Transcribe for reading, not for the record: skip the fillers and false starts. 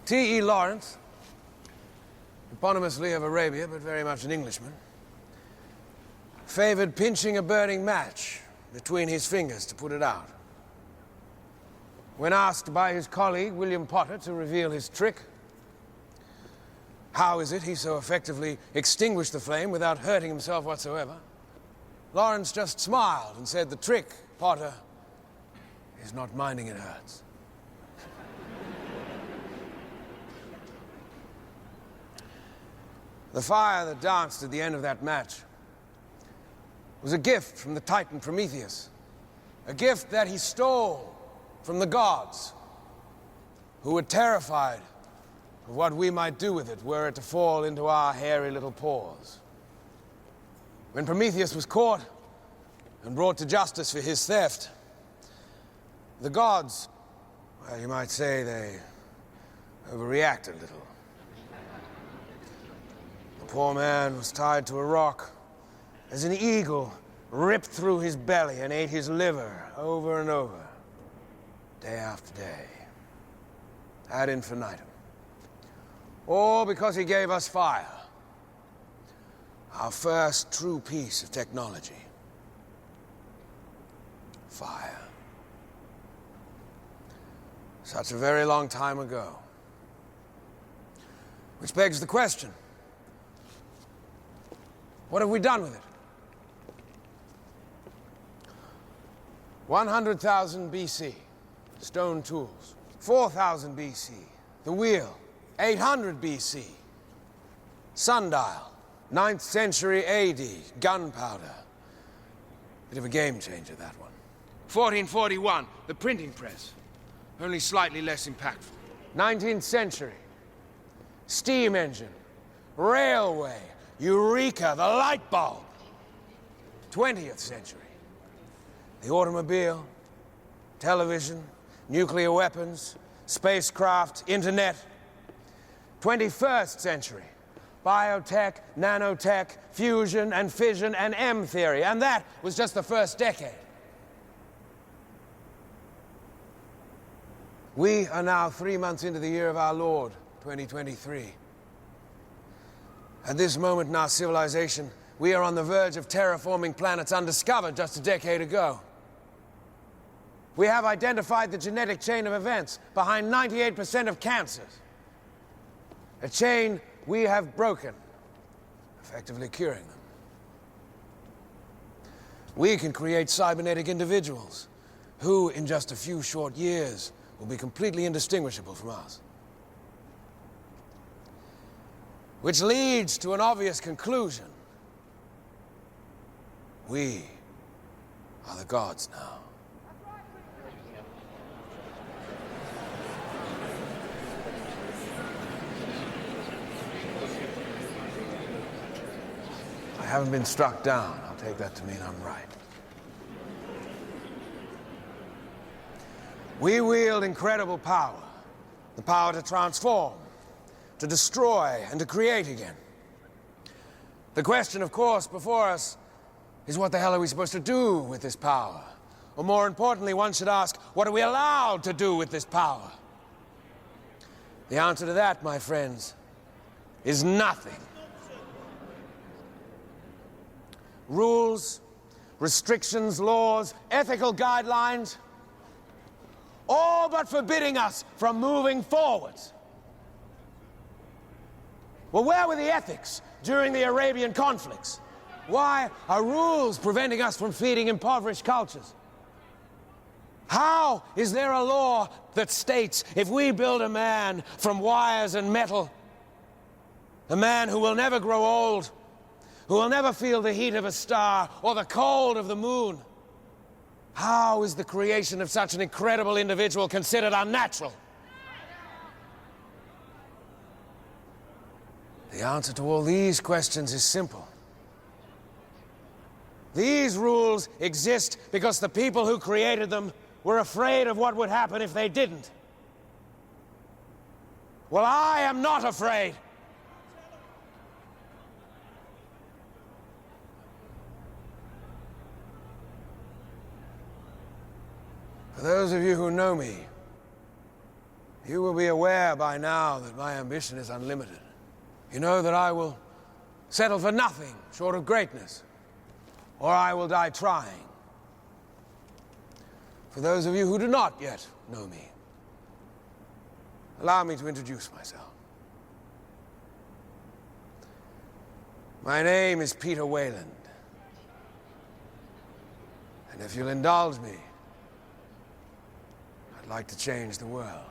T.E. Lawrence, eponymously of Arabia, but very much an Englishman, favored pinching a burning match between his fingers to put it out. When asked by his colleague, William Potter, to reveal his trick, how is it he so effectively extinguished the flame without hurting himself whatsoever, Lawrence just smiled and said, "The trick, Potter, is not minding it hurts." The fire that danced at the end of that match was a gift from the Titan Prometheus, a gift that he stole from the gods, who were terrified of what we might do with it were it to fall into our hairy little paws. When Prometheus was caught and brought to justice for his theft, the gods, well, you might say they overreacted a little. The poor man was tied to a rock as an eagle ripped through his belly and ate his liver over and over, day after day, ad infinitum. All because he gave us fire, our first true piece of technology. Fire. Such a very long time ago. Which begs the question, what have we done with it? 100,000 BC, stone tools. 4,000 BC, the wheel. 800 BC, sundial. 9th century AD, gunpowder. Bit of a game changer, that one. 1441, the printing press. Only slightly less impactful. 19th century, steam engine, railway, Eureka, the light bulb. 20th century, the automobile, television, nuclear weapons, spacecraft, internet. 21st century, biotech, nanotech, fusion and fission and M theory. And that was just the first decade. We are now 3 months into the year of our Lord, 2023. At this moment in our civilization, we are on the verge of terraforming planets undiscovered just a decade ago. We have identified the genetic chain of events behind 98% of cancers. A chain we have broken, effectively curing them. We can create cybernetic individuals who, in just a few short years, will be completely indistinguishable from us. Which leads to an obvious conclusion. We are the gods now. I haven't been struck down. I'll take that to mean I'm right. We wield incredible power. The power to transform, to destroy, and to create again. The question, of course, before us is what the hell are we supposed to do with this power? Or more importantly, one should ask, what are we allowed to do with this power? The answer to that, my friends, is nothing. Rules, restrictions, laws, ethical guidelines, all but forbidding us from moving forwards. Well, where were the ethics during the Arabian conflicts? Why are rules preventing us from feeding impoverished cultures? How is there a law that states if we build a man from wires and metal, a man who will never grow old, who will never feel the heat of a star or the cold of the moon, how is the creation of such an incredible individual considered unnatural? The answer to all these questions is simple. These rules exist because the people who created them were afraid of what would happen if they didn't. Well, I am not afraid. For those of you who know me, you will be aware by now that my ambition is unlimited. You know that I will settle for nothing short of greatness, or I will die trying. For those of you who do not yet know me, allow me to introduce myself. My name is Peter Weyland, and if you'll indulge me, I'd like to change the world.